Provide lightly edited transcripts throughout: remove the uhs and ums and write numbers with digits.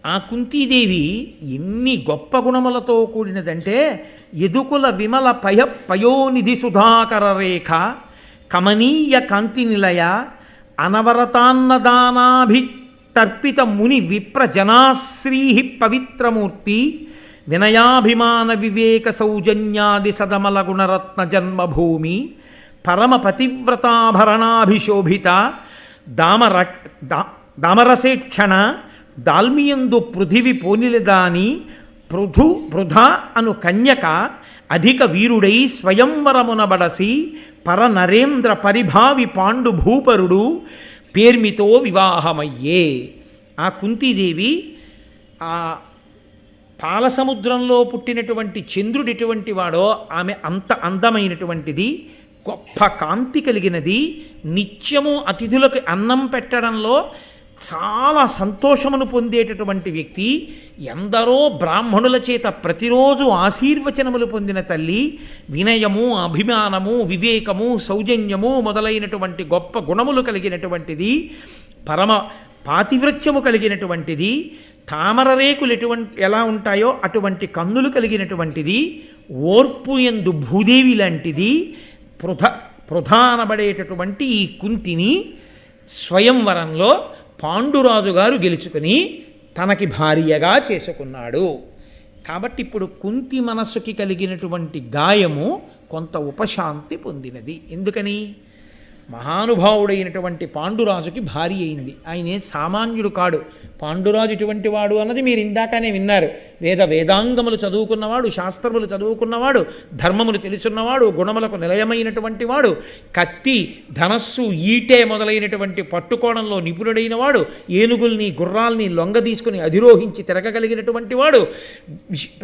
ఆ కుంతీదేవి ఎన్ని గొప్ప గుణములతో కూడినదంటే యదుకుల విమల పయోనిధి సుధాకర రేఖ కమనీయ కాంతి నిలయ అనవరతాన్నదానాభితర్పిత ముని విప్ర జనాశ్రీ పవిత్రమూర్తి వినయాభిమాన వివేక సౌజన్యాది సదమల గుణరత్న జన్మభూమి పరమ పతివ్రతాభరణాభిశోభిత దామరసేక్షణ దాల్మియందు పృథివి పోనిలదాని పృథ అను కన్యక అధిక వీరుడై స్వయంవరమునబడసి పరనరేంద్ర పరిభావి పాండు భూపరుడు పేర్మితో వివాహమయ్యే. ఆ కుంతీదేవి ఆ పాలసముద్రంలో పుట్టినటువంటి చంద్రుడు ఎటువంటి వాడో ఆమె అంత అందమైనటువంటిది, గొప్ప కాంతి కలిగినది, నిత్యము అతిథులకు అన్నం పెట్టడంలో చాలా సంతోషమును పొందేటటువంటి వ్యక్తి, ఎందరో బ్రాహ్మణుల చేత ప్రతిరోజు ఆశీర్వచనములు పొందిన తల్లి, వినయము, అభిమానము, వివేకము, సౌజన్యము మొదలైనటువంటి గొప్ప గుణములు కలిగినటువంటిది, పరమ పాతివ్రత్యము కలిగినటువంటిది, తామర రేకులు ఎలా ఉంటాయో అటువంటి కన్నులు కలిగినటువంటిది, ఓర్పు యందు భూదేవి లాంటిది, ప్రధానబడేటటువంటి ఈ కుంతిని స్వయంవరంలో పాండురాజు గారు గెలుచుకుని తనకి భార్యగా చేసుకున్నాడు. కాబట్టి ఇప్పుడు కుంతి మనస్సుకి కలిగినటువంటి గాయము కొంత ఉపశాంతి పొందినది. ఎందుకని? మహానుభావుడైనటువంటి పాండురాజుకి భార్య అయింది. ఆయనే సామాన్యుడు కాడు. పాండురాజు ఇటువంటి వాడు అన్నది మీరు ఇందాకనే విన్నారు. వేదాంగములు చదువుకున్నవాడు, శాస్త్రములు చదువుకున్నవాడు, ధర్మములు తెలుసున్నవాడు, గుణములకు నిలయమైనటువంటి వాడు, కత్తి, ధనస్సు, ఈటే మొదలైనటువంటి పట్టుకోవడంలో నిపుణుడైన వాడు, ఏనుగుల్ని గుర్రాల్ని లొంగ తీసుకుని అధిరోహించి తిరగగలిగినటువంటి వాడు,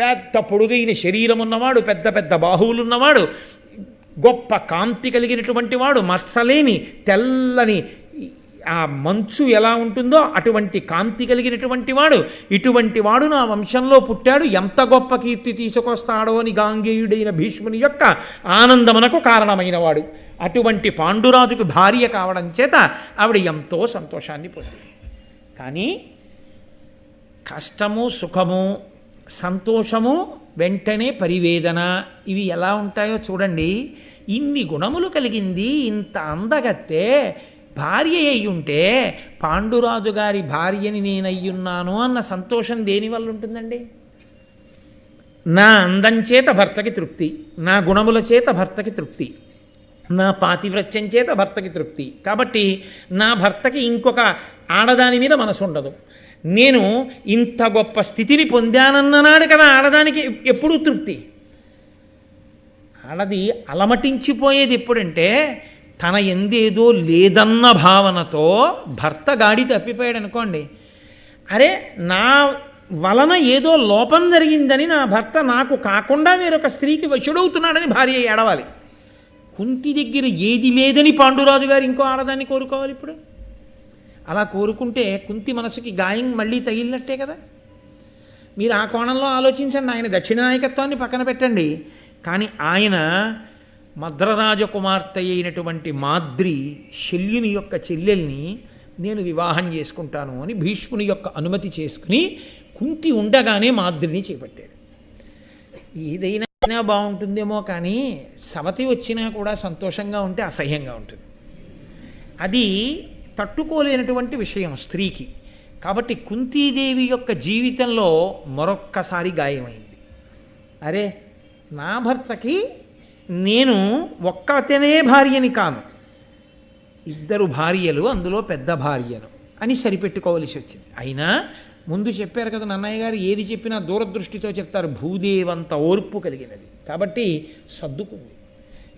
పెద్ద పొడుగైన శరీరం ఉన్నవాడు, పెద్ద పెద్ద బాహువులున్నవాడు, గొప్ప కాంతి కలిగినటువంటి వాడు, మచ్చలేని తెల్లని ఆ మంచు ఎలా ఉంటుందో అటువంటి కాంతి కలిగినటువంటి వాడు, ఇటువంటి వాడు నా వంశంలో పుట్టాడు, ఎంత గొప్ప కీర్తి తీసుకొస్తాడో అని గాంగేయుడైన భీష్ముని యొక్క ఆనందమునకు కారణమైన వాడు. అటువంటి పాండురాజుకు భార్య కావడం చేత ఆవిడ ఎంతో సంతోషాన్ని పొందింది. కానీ కష్టము, సుఖము, సంతోషము, వెంటనే పరివేదన, ఇవి ఎలా ఉంటాయో చూడండి. ఇన్ని గుణములు కలిగింది, ఇంత అందగత్తే భార్య అయి ఉంటే పాండురాజు గారి భార్యని నేనయ్యున్నాను అన్న సంతోషం దేనివల్ల ఉంటుందండి? నా అందం చేత భర్తకి తృప్తి, నా గుణముల చేత భర్తకి తృప్తి, నా పాతివ్రత్యం చేత భర్తకి తృప్తి. కాబట్టి నా భర్తకి ఇంకొక ఆడదాని మీద మనసు ఉండదు. నేను ఇంత గొప్ప స్థితిని పొందానన్ననాడు కదా ఆడదానికి ఎప్పుడూ తృప్తి. ఆడది అలమటించిపోయేది ఎప్పుడంటే తన ఎందేదో లేదన్న భావనతో భర్త గాడి తప్పిపోయాడు అనుకోండి, అరే నా వలన ఏదో లోపం జరిగిందని నా భర్త నాకు కాకుండా వేరొక స్త్రీకి వశుడవుతున్నాడని భార్య ఏడవాలి. కుంతి దగ్గర ఏది లేదని పాండురాజు గారు ఇంకో ఆడదాన్ని కోరుకోవాలి ఇప్పుడు? అలా కోరుకుంటే కుంతి మనసుకి గాయం మళ్ళీ తగిలినట్టే కదా. మీరు ఆ కోణంలో ఆలోచించండి. ఆయన దక్షిణ నాయకత్వాన్ని పక్కన పెట్టండి. కానీ ఆయన మద్రరాజకుమార్తె అయినటువంటి మాద్రి శల్యుని యొక్క చెల్లెల్ని నేను వివాహం చేసుకుంటాను అని భీష్ముని యొక్క అనుమతి చేసుకుని కుంతి ఉండగానే మాద్రిని చేపట్టాడు. ఏదైనా బాగుంటుందేమో కానీ సవతి వచ్చినా కూడా సంతోషంగా ఉంటే అసహ్యంగా ఉంటుంది. అది తట్టుకోలేనటువంటి విషయం స్త్రీకి. కాబట్టి కుంతీదేవి యొక్క జీవితంలో మరొక్కసారి గాయమైంది. అరే నా భర్తకి నేను ఒక్కతనే భార్యని కాను, ఇద్దరు భార్యలు, అందులో పెద్ద భార్యను అని సరిపెట్టుకోవలసి వచ్చింది. అయినా ముందు చెప్పారు కదా నన్నయ్య గారు, ఏది చెప్పినా దూరదృష్టితో చెప్తారు. భూదేవంత ఓర్పు కలిగినది కాబట్టి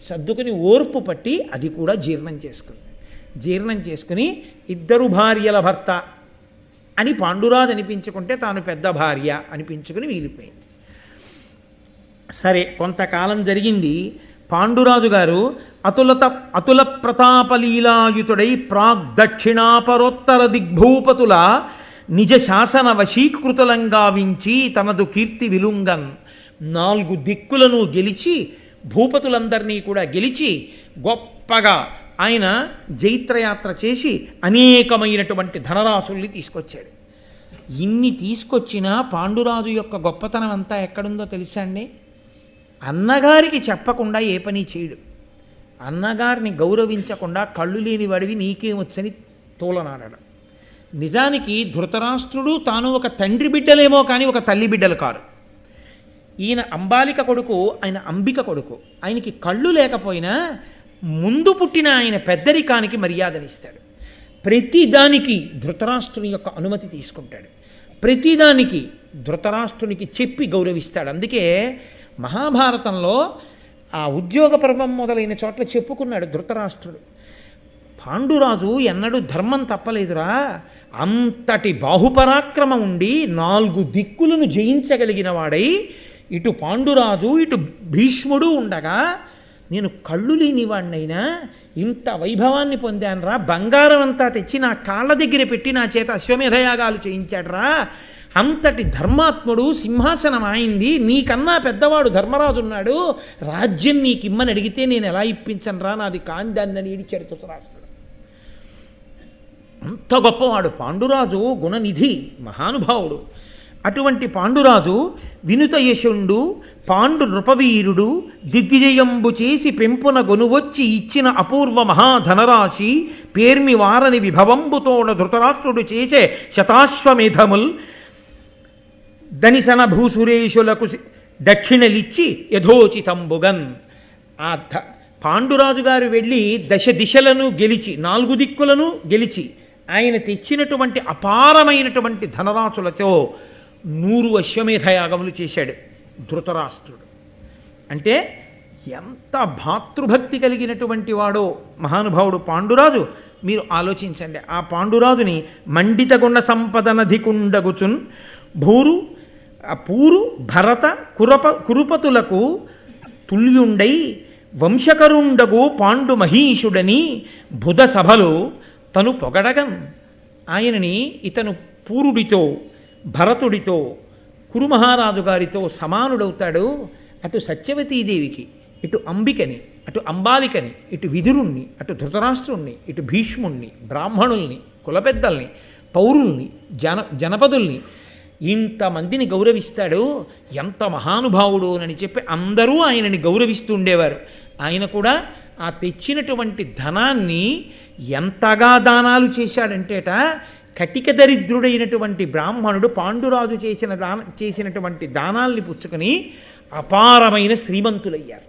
సర్దుకుని ఓర్పు పట్టి అది కూడా జీర్ణం చేసుకుని ఇద్దరు భార్యల భర్త అని పాండురాజు అనిపించుకుంటే తాను పెద్ద భార్య అనిపించుకుని మిగిలిపోయింది. సరే, కొంతకాలం జరిగింది. పాండురాజు గారు అతుల ప్రతాపలీలాయుతుడై ప్రాగ్దక్షిణాపరోత్తర దిగ్భూపతుల నిజ శాసన వశీకృతులంగావించి తనదు కీర్తి విలుంగన్ 4 దిక్కులను గెలిచి భూపతులందరినీ కూడా గెలిచి గొప్పగా ఆయన జైత్రయాత్ర చేసి అనేకమైనటువంటి ధనరాశుల్ని తీసుకొచ్చాడు. ఇన్ని తీసుకొచ్చినా పాండురాజు యొక్క గొప్పతనం అంతా ఎక్కడుందో తెలుసా అండి? అన్నగారికి చెప్పకుండా ఏ పని చేయడు. అన్నగారిని గౌరవించకుండా కళ్ళు లేని వాడివి నీకేమొచ్చని తోలనాడడం. నిజానికి ధృతరాష్ట్రుడు తాను ఒక తండ్రి బిడ్డలేమో కానీ ఒక తల్లి బిడ్డలు కారు. ఈయన అంబాలిక కొడుకు, ఆయన అంబిక కొడుకు. ఆయనకి కళ్ళు లేకపోయినా ముందు పుట్టిన ఆయన పెద్దరికానికి మర్యాదనిస్తాడు. ప్రతిదానికి ధృతరాష్ట్రుని యొక్క అనుమతి తీసుకుంటాడు. ప్రతిదానికి ధృతరాష్ట్రునికి చెప్పి గౌరవిస్తాడు. అందుకే మహాభారతంలో ఆ ఉద్యోగ పర్వం మొదలైన చోట్ల చెప్పుకున్నాడు ధృతరాష్ట్రుడు, పాండురాజు ఎన్నడూ ధర్మం తప్పలేదురా, అంతటి బాహుపరాక్రమం ఉండి 4 దిక్కులను జయించగలిగిన వాడై ఇటు పాండురాజు ఇటు భీష్ముడు ఉండగా నేను కళ్ళు లేని వాడినైనా ఇంత వైభవాన్ని పొందానురా, బంగారం అంతా తెచ్చి నా కాళ్ళ దగ్గర పెట్టి నా చేత అశ్వమేధయాగాలు చేయించాడురా, అంతటి ధర్మాత్ముడు, సింహాసనం ఆయింది, నీకన్నా పెద్దవాడు ధర్మరాజు ఉన్నాడు, రాజ్యం నీకిమ్మని అడిగితే నేను ఎలా ఇప్పించనురా, నాది కాందాన్ని ఏడిచాడు ధృతరాష్ట్రుడు. అంత గొప్పవాడు పాండురాజు, గుణనిధి, మహానుభావుడు. అటువంటి పాండురాజు వినుత యశుండు, పాండు నృపవీరుడు, దిగ్విజయంబు చేసి పెంపున గొనువొచ్చి ఇచ్చిన అపూర్వ మహాధనరాశి, పేర్మి వారని విభవంబుతోడ ధృతరాష్ట్రుడు చేసే శతాశ్వమేధముల్, దనిసన భూసురేషులకు దక్షిణలిచ్చి యథోచితంబుగన్. ఆ పాండురాజు గారు వెళ్ళి దశ దిశలను గెలిచి 4 దిక్కులను గెలిచి ఆయన తెచ్చినటువంటి అపారమైనటువంటి ధనరాశులతో 100 అశ్వమేధయాగములు చేశాడు ధృతరాష్ట్రుడు. అంటే ఎంత భాతృభక్తి కలిగినటువంటి వాడో మహానుభావుడు పాండురాజు. మీరు ఆలోచించండి, ఆ పాండురాజుని మండిత గుణ సంపదనధికుండగుచున్ పూరు భరత కురుపతులకు తుల్యుండై వంశకరుండగు పాండు మహీషుడని బుధ సభలో తను పొగడగన్. ఆయనని ఇతను పూరుడితో, భరతుడితో, కురుమహారాజు గారితో సమానుడవుతాడు. అటు సత్యవతీదేవికి, ఇటు అంబికని, అటు అంబాలికని, ఇటు విదురుణ్ణి, అటు ధృతరాష్ట్రుణ్ణి, ఇటు భీష్ముణ్ణి, బ్రాహ్మణుల్ని, కులపెద్దల్ని, పౌరుల్ని, జనపదుల్ని, ఇంతమందిని గౌరవిస్తాడు. ఎంత మహానుభావుడు అని చెప్పి అందరూ ఆయనని గౌరవిస్తూ ఉండేవారు. ఆయన కూడా ఆ తెచ్చినటువంటి ధనాన్ని ఎంతగా దానాలు చేశాడంటేట, కటిక దరిద్రుడైనటువంటి బ్రాహ్మణుడు పాండురాజు చేసినటువంటి దానాల్ని పుచ్చుకొని అపారమైన శ్రీమంతులయ్యారు.